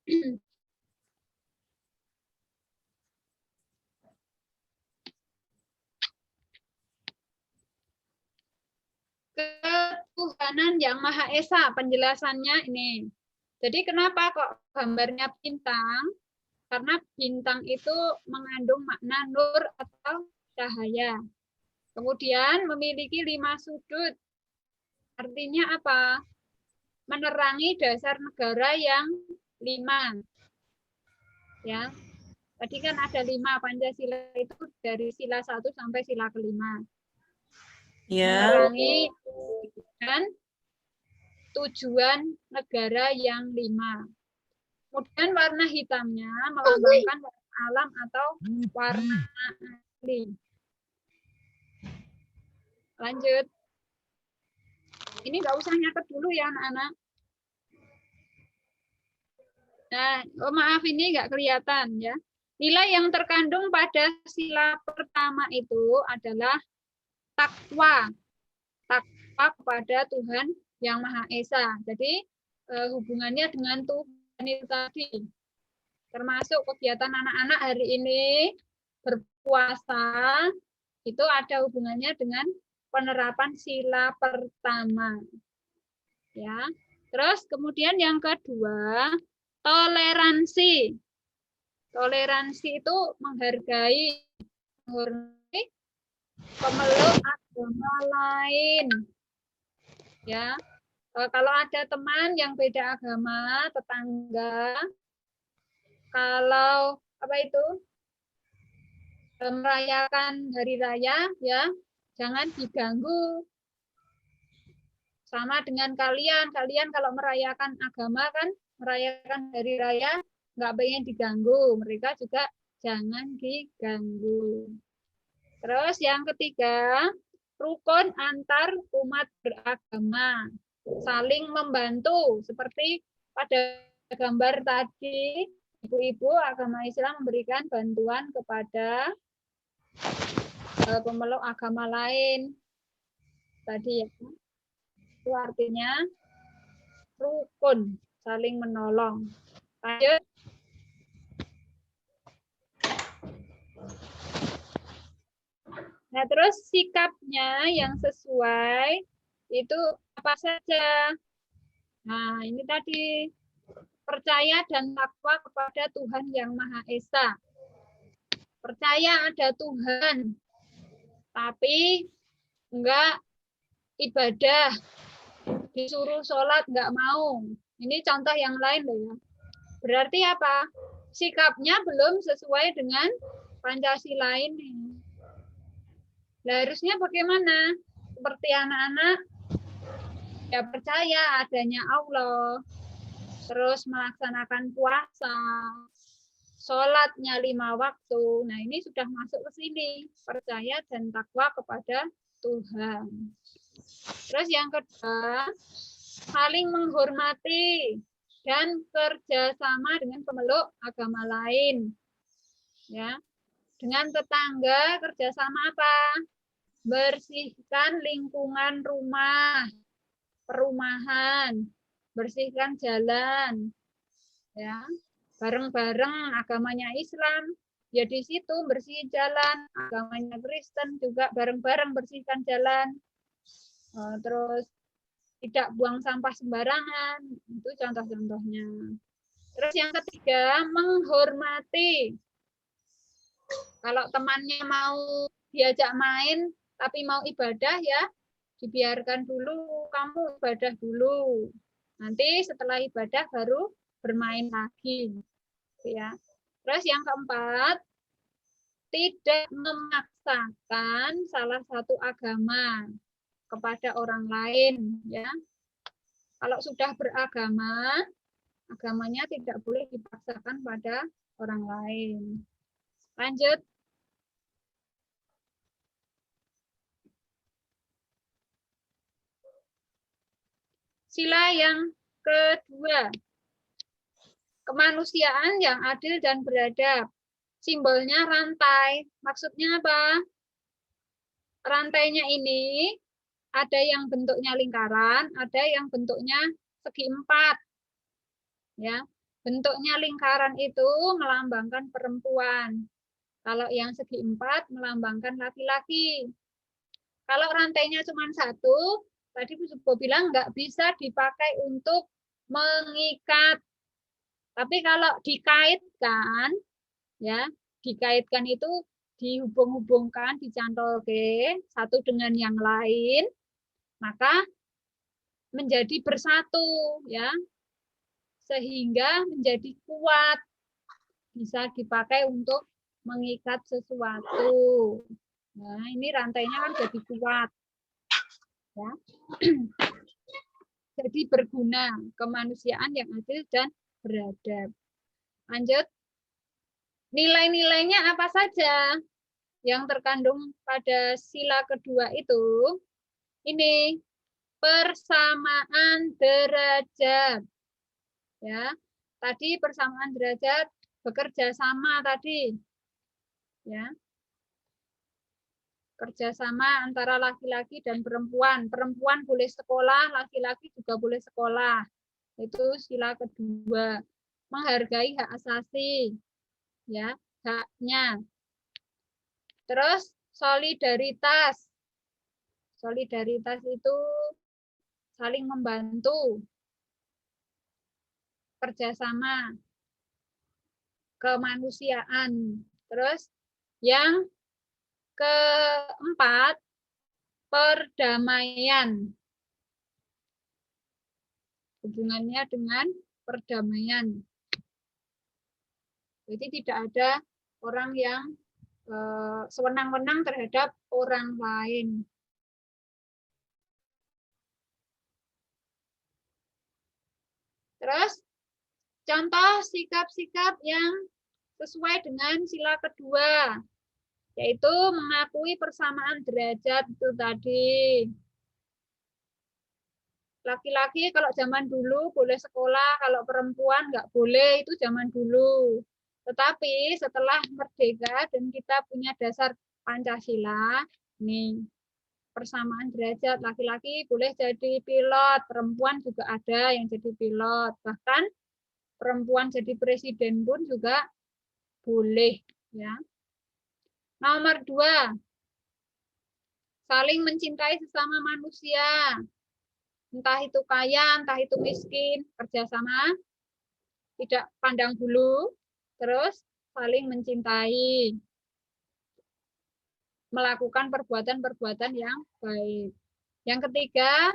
ketuhanan yang Maha Esa, penjelasannya ini. Jadi kenapa kok gambarnya bintang? Karena bintang itu mengandung makna nur atau cahaya. Kemudian memiliki 5 sudut. Artinya apa? Menerangi dasar negara yang 5. Ya. Tadi kan ada 5 Pancasila itu dari sila 1 sampai sila ke-5. Ya. Menerangi dan tujuan negara yang 5. Kemudian warna hitamnya melambangkan warna alam atau warna asli. Lanjut. Ini nggak usah nyatet dulu ya anak-anak. Nah, maaf ini nggak kelihatan ya. Nilai yang terkandung pada sila pertama itu adalah takwa. Takwa kepada Tuhan yang Maha Esa. Jadi hubungannya dengan Tuhan itu tadi. Termasuk kegiatan anak-anak hari ini berpuasa itu ada hubungannya dengan penerapan sila pertama. Ya. Terus kemudian yang kedua, toleransi. Toleransi itu menghargai pemeluk agama lain. Ya. Kalau ada teman yang beda agama, tetangga, kalau apa itu merayakan hari raya, ya jangan diganggu. Sama dengan kalian kalau merayakan agama kan, merayakan hari raya, nggak pengen diganggu, mereka juga jangan diganggu. Terus yang ketiga, rukun antar umat beragama, saling membantu, seperti pada gambar tadi, ibu-ibu agama Islam memberikan bantuan kepada pemeluk agama lain tadi ya. Itu artinya rukun, saling menolong. Lanjut. Nah, terus sikapnya yang sesuai itu apa saja? Nah, ini tadi percaya dan takwa kepada Tuhan Yang Maha Esa. Percaya ada Tuhan, tapi enggak ibadah, disuruh sholat enggak mau. Ini contoh yang lain loh ya. Berarti apa? Sikapnya belum sesuai dengan Pancasila ini. Nah, harusnya bagaimana? Seperti anak-anak ya percaya adanya Allah, terus melaksanakan puasa, sholatnya 5 waktu. Nah, ini sudah masuk ke sini. Percaya dan takwa kepada Tuhan. Terus yang kedua, saling menghormati dan kerjasama dengan pemeluk agama lain. Ya, dengan tetangga kerjasama apa? Bersihkan lingkungan rumah, perumahan, bersihkan jalan, ya, bareng-bareng. Agamanya Islam, ya di situ bersihin jalan. Agamanya Kristen juga bareng-bareng bersihkan jalan. Terus tidak buang sampah sembarangan, itu contoh-contohnya. Terus yang ketiga, menghormati. Kalau temannya mau diajak main, tapi mau ibadah ya, dibiarkan dulu, kamu ibadah dulu. Nanti setelah ibadah baru bermain lagi. Ya. Terus yang keempat, tidak memaksakan salah satu agama kepada orang lain. Ya. Kalau sudah beragama, agamanya tidak boleh dipaksakan pada orang lain. Lanjut. Sila yang kedua, kemanusiaan yang adil dan beradab. Simbolnya rantai. Maksudnya apa? Rantainya ini ada yang bentuknya lingkaran, ada yang bentuknya segi empat. Ya, bentuknya lingkaran itu melambangkan perempuan. Kalau yang segi empat melambangkan laki-laki. Kalau rantainya cuma satu, tadi Bu bilang nggak bisa dipakai untuk mengikat. Tapi kalau dikaitkan, ya, dikaitkan itu dihubung-hubungkan, dicantolke satu dengan yang lain, maka menjadi bersatu, ya, sehingga menjadi kuat, bisa dipakai untuk mengikat sesuatu. Nah, ini rantainya kan jadi kuat. Ya. Jadi berguna, kemanusiaan yang adil dan beradab. Lanjut. Nilai-nilainya apa saja yang terkandung pada sila kedua itu? Ini persamaan derajat. Ya. Tadi persamaan derajat bekerja sama tadi. Ya. Kerjasama antara laki-laki dan perempuan. Perempuan boleh sekolah, laki-laki juga boleh sekolah. Itu sila kedua. Menghargai hak asasi, ya, haknya. Terus solidaritas. Solidaritas itu saling membantu. Kerjasama. Kemanusiaan. Terus yang keempat, perdamaian. Hubungannya dengan perdamaian. Jadi tidak ada orang yang sewenang-wenang terhadap orang lain. Terus contoh sikap-sikap yang sesuai dengan sila kedua, yaitu mengakui persamaan derajat itu tadi. Laki-laki kalau zaman dulu boleh sekolah, kalau perempuan nggak boleh, itu zaman dulu. Tetapi setelah merdeka dan kita punya dasar Pancasila, nih, persamaan derajat. Laki-laki boleh jadi pilot, perempuan juga ada yang jadi pilot. Bahkan perempuan jadi presiden pun juga boleh, ya. Nomor 2, saling mencintai sesama manusia. Entah itu kaya, entah itu miskin, kerjasama, tidak pandang bulu, terus saling mencintai, melakukan perbuatan-perbuatan yang baik. Yang ketiga,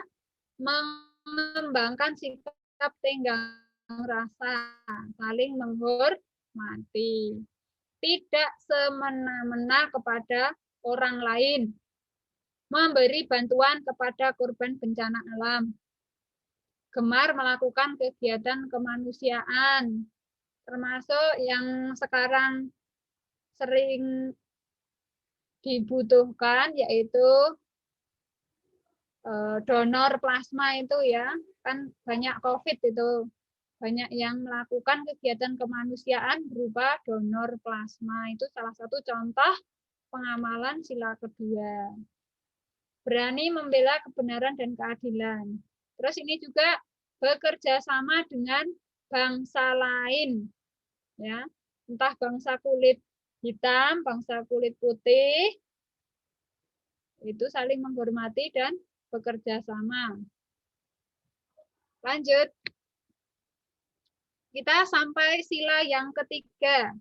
mengembangkan sikap tenggang rasa, saling menghormati, tidak semena-mena kepada orang lain, memberi bantuan kepada korban bencana alam, gemar melakukan kegiatan kemanusiaan, termasuk yang sekarang sering dibutuhkan yaitu donor plasma itu, ya, kan banyak COVID itu, banyak yang melakukan kegiatan kemanusiaan berupa donor plasma. Itu salah satu contoh pengamalan sila kedua. Berani membela kebenaran dan keadilan. Terus ini juga bekerja sama dengan bangsa lain, ya, entah bangsa kulit hitam, bangsa kulit putih, itu saling menghormati dan bekerja sama. Lanjut. Kita sampai sila yang ketiga.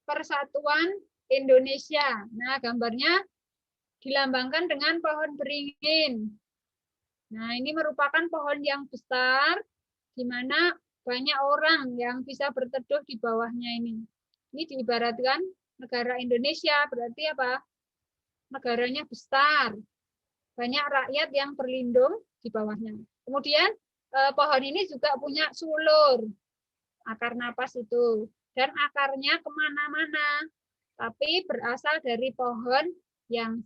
Persatuan Indonesia. Nah, gambarnya dilambangkan dengan pohon beringin. Nah, ini merupakan pohon yang besar, di mana banyak orang yang bisa berteduh di bawahnya ini. Ini diibaratkan negara Indonesia, berarti apa? Negaranya besar, banyak rakyat yang berlindung di bawahnya. Kemudian pohon ini juga punya sulur, akar napas itu, dan akarnya kemana-mana, tapi berasal dari pohon yang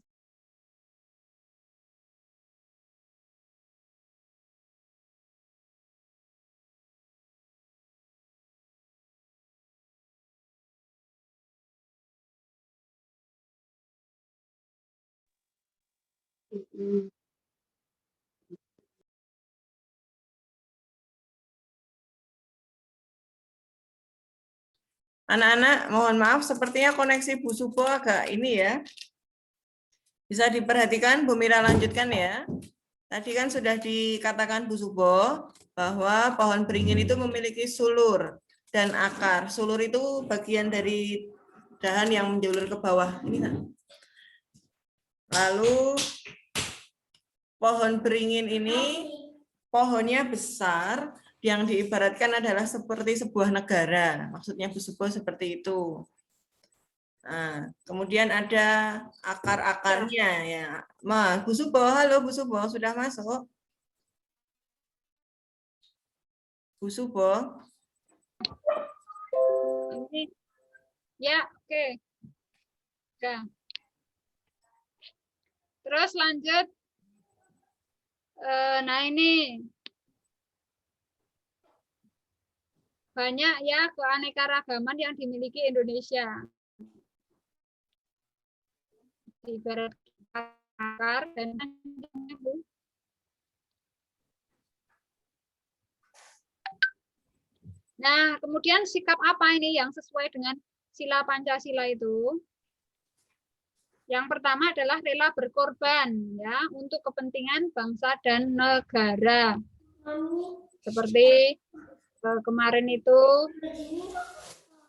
Anak-anak, mohon maaf, sepertinya koneksi Bu Subo agak ini ya. Bisa diperhatikan, Bu Mira lanjutkan ya. Tadi kan sudah dikatakan Bu Subo bahwa pohon beringin itu memiliki sulur dan akar. Sulur itu bagian dari dahan yang menjulur ke bawah. Ini kan. Lalu pohon beringin ini pohonnya besar, yang diibaratkan adalah seperti sebuah negara. Maksudnya Bu Subo seperti itu. Nah, kemudian ada akar-akarnya ya. Bu Subo, halo Bu Subo, sudah masuk? Bu Subo. ini, ya, oke. Udah. Terus lanjut. Nah, ini banyak ya keanekaragaman yang dimiliki Indonesia. Ibarat akar dan nah, kemudian sikap apa ini yang sesuai dengan sila Pancasila itu? Yang pertama adalah rela berkorban ya untuk kepentingan bangsa dan negara. Seperti kemarin itu,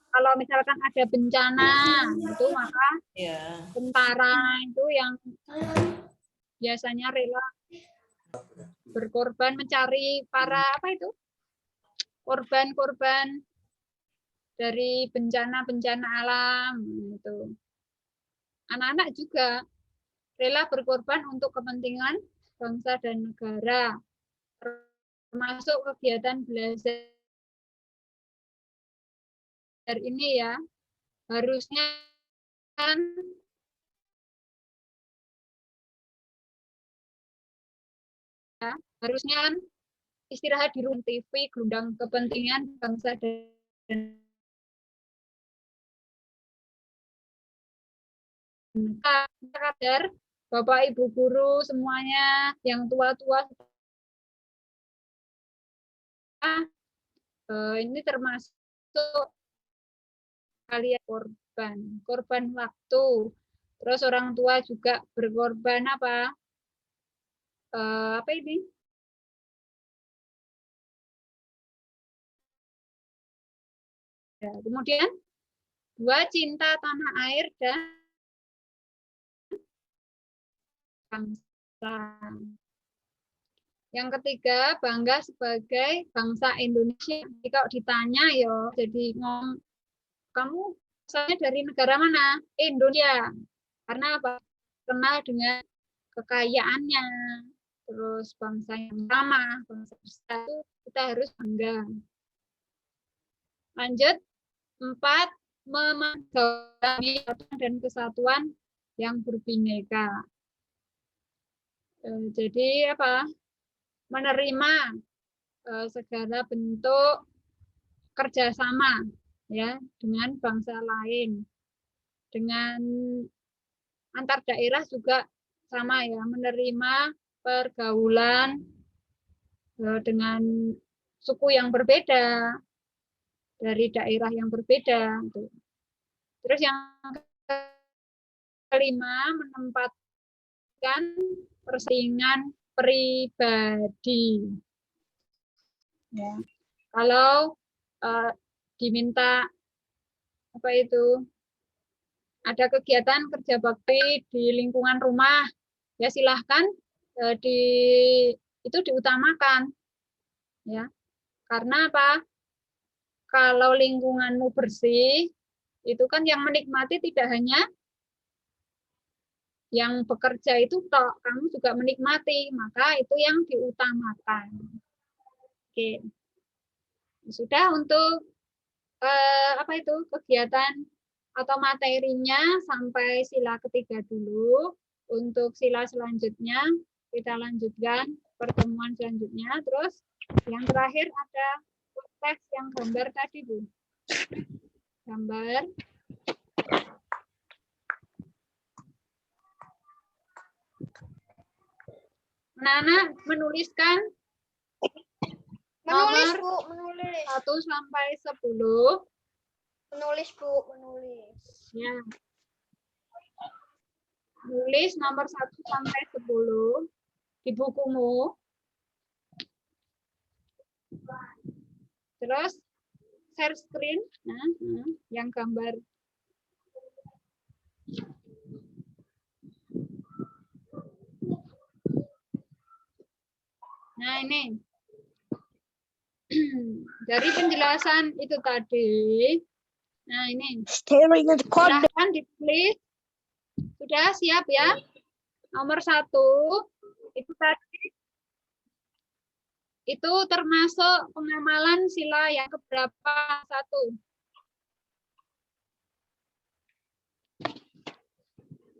kalau misalkan ada bencana itu maka tentara itu yang biasanya rela berkorban mencari para korban-korban dari bencana-bencana alam itu. Anak-anak juga rela berkorban untuk kepentingan bangsa dan negara, termasuk kegiatan belajar ini ya, harusnya kan istirahat di rumah TV, gelundang kepentingan bangsa dan Kadar Bapak Ibu guru semuanya yang tua-tua ini termasuk kalian korban waktu. Terus orang tua juga berkorban apa? Apa ini? Ya, kemudian 2 cinta tanah air dan bangsa. Yang ketiga, bangga sebagai bangsa Indonesia. Jadi kalau ditanya ya, jadi ngomong, kamu asalnya dari negara mana? Indonesia. Karena apa? Kenal dengan kekayaannya, terus bangsa yang ramah, bangsa besar itu kita harus bangga. Lanjut, 4, memahami dan kesatuan yang berbineka. Jadi apa? Menerima segala bentuk kerjasama ya dengan bangsa lain, dengan antar daerah juga sama ya, menerima pergaulan dengan suku yang berbeda dari daerah yang berbeda. Terus yang kelima, menempatkan persaingan pribadi. Ya. Kalau diminta apa itu, ada kegiatan kerja bakti di lingkungan rumah, ya silahkan itu diutamakan, ya. Karena apa? Kalau lingkunganmu bersih, itu kan yang menikmati tidak hanya yang bekerja itu toh, kamu juga menikmati, maka itu yang diutamakan. Oke, sudah untuk apa itu kegiatan atau materinya sampai sila ketiga dulu. Untuk sila selanjutnya kita lanjutkan pertemuan selanjutnya. Terus yang terakhir ada teks yang gambar tadi, Bu. Gambar. Anak-anak menuliskan Menulis, nomor Bu, menulis. 1 sampai 10. Menulis, Bu, menulis. Ya. Nulis nomor 1 sampai 10 di bukumu. Terus share screen, yang gambar. Nah ini, dari penjelasan itu tadi, nah ini, silahkan ditulis. Sudah siap ya? Nomor 1, itu tadi, itu termasuk pengamalan sila yang keberapa? 1.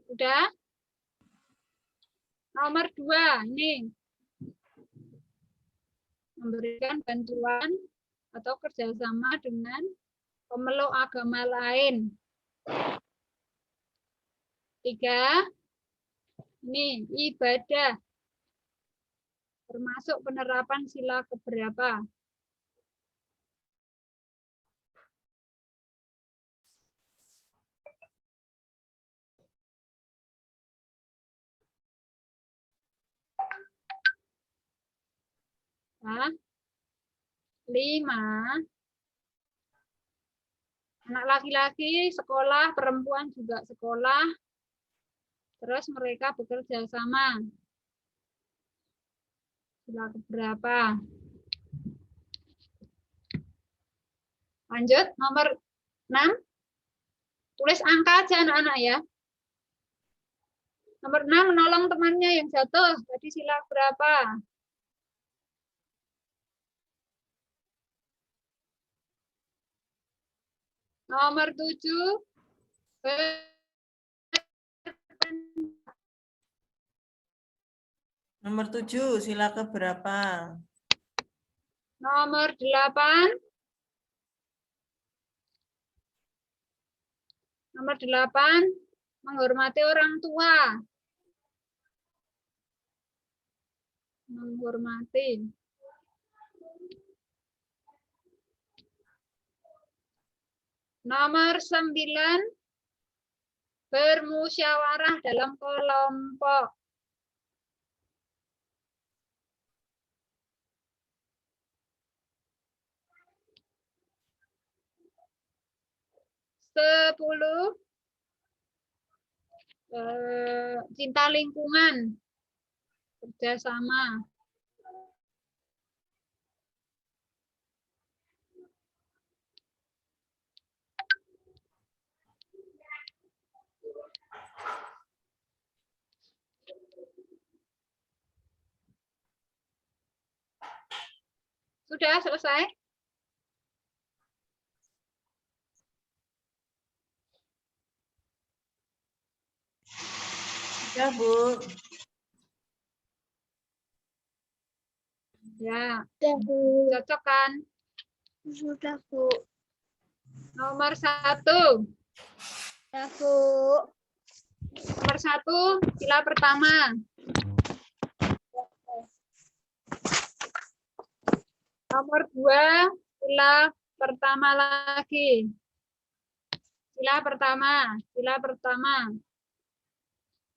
Sudah? Nomor 2, ini. Memberikan bantuan atau kerjasama dengan pemeluk agama lain. 3, ini ibadah. Termasuk penerapan sila keberapa? Nah, 5, anak laki-laki sekolah, perempuan juga sekolah, terus mereka bekerja sama. Sila keberapa? Lanjut, nomor 6. Tulis angka aja anak-anak ya. Nomor 6, menolong temannya yang jatuh. Tadi sila berapa? Nomor 7. Nomor 7, sila keberapa? Nomor 8. Nomor 8, menghormati orang tua. Menghormati. Nomor 9, bermusyawarah dalam kelompok. Sepuluh, cinta lingkungan, kerjasama. Sudah selesai? Ya, Bu. Ya, Sudah, Bu. cocok kan? Sudah, Bu. Nomor 1. Sudah, Bu. Nomor 1, sila pertama. Nomor 2, sila pertama lagi. Sila pertama, sila pertama.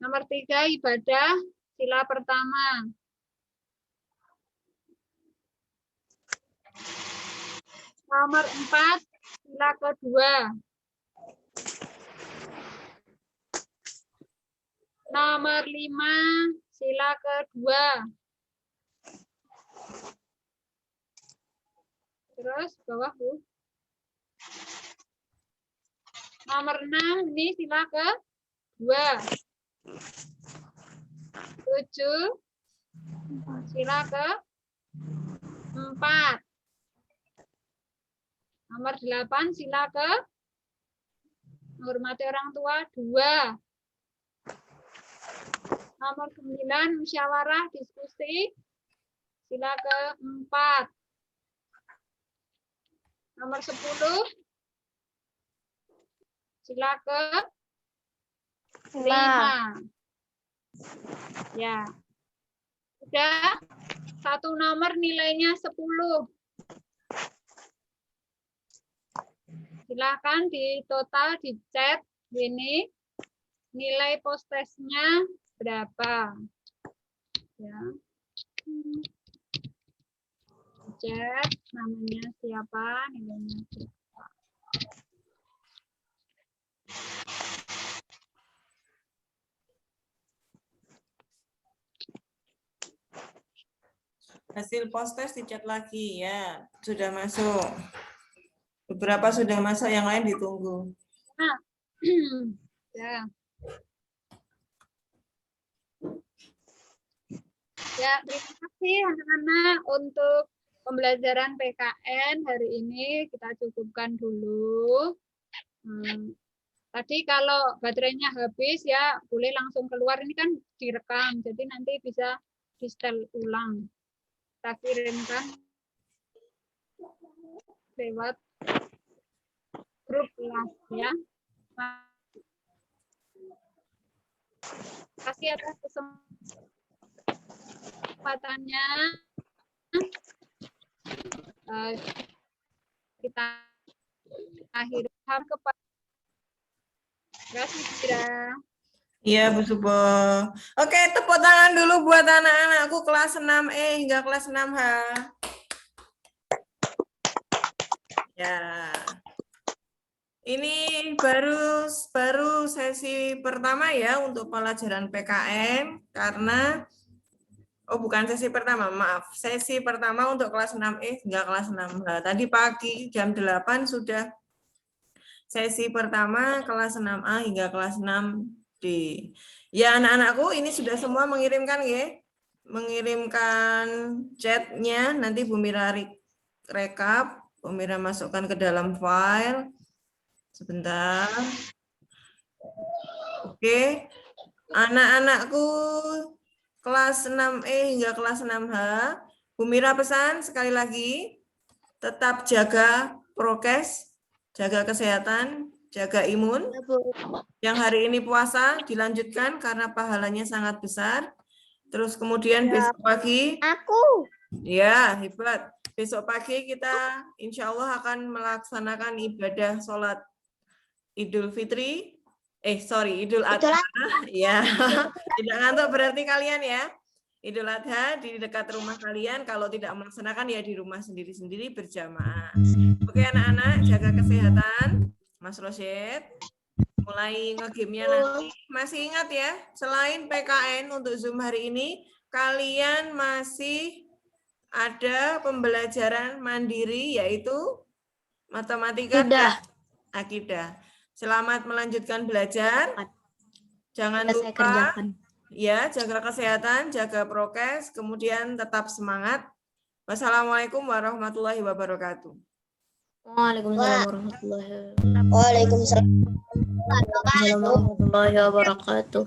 Nomor 3, ibadah, sila pertama. Nomor 4, sila kedua. Nomor 5, sila kedua. Terus bawah, Bu. Nomor 6, ini sila kedua. 7, sila ke-4. Nomor 8, sila ke menghormati orang tua 2. Nomor 9, musyawarah diskusi, sila ke-4. Nomor 10, sila ke-5. Ya. Sudah 1 nomor nilainya 10. Silakan di total di chat ini nilai postesnya berapa. Ya. Chat namanya siapa, nilainya berapa. Hasil postes dicat lagi ya. Sudah masuk. Beberapa sudah masuk, yang lain ditunggu. Nah. Ya. Ya, terima kasih anak-anak untuk pembelajaran PKN hari ini kita cukupkan dulu. Tadi kalau baterainya habis ya boleh langsung keluar, ini kan direkam, jadi nanti bisa di-setel ulang. Kita kirimkan lewat grup kelas ya. Terima kasih atas kesempatannya. Kita akhiri kepada Iya, Bu Subo. Oke, tepuk tangan dulu buat anak-anakku kelas 6E hingga kelas 6H. Ya. Ini baru sesi pertama ya untuk pelajaran PKN karena bukan sesi pertama, maaf. Sesi pertama untuk kelas 6E hingga kelas 6H. Tadi pagi jam 8 sudah sesi pertama kelas 6A hingga kelas 6D. Ya, anak-anakku ini sudah semua mengirimkan ya. Mengirimkan chatnya, nanti Bu Mira rekap, Bu Mira masukkan ke dalam file. Sebentar. Oke. Anak-anakku kelas 6E hingga kelas 6H, Bu Mira pesan sekali lagi, tetap jaga prokes, jaga kesehatan, jaga imun. Ya, Bu. Yang hari ini puasa dilanjutkan karena pahalanya sangat besar. Terus kemudian Ya. besok pagi, Aku. ya hebat. Besok pagi kita insya Allah akan melaksanakan ibadah sholat Idul Fitri. Idul Adha. Ya, tidak ngantuk berarti kalian ya. Idul Adha di dekat rumah kalian. Kalau tidak melaksanakan ya di rumah sendiri-sendiri berjamaah. Oke anak-anak, jaga kesehatan. Mas Rosyid. Mulai nge-game-nya nanti. Masih ingat ya, selain PKN untuk Zoom hari ini, kalian masih ada pembelajaran mandiri yaitu matematika dan akidah. Selamat melanjutkan belajar. Jangan lupa ya, jaga kesehatan, jaga prokes, kemudian tetap semangat. Wassalamualaikum warahmatullahi wabarakatuh. Waalaikumsalam warahmatullahi wabarakatuh.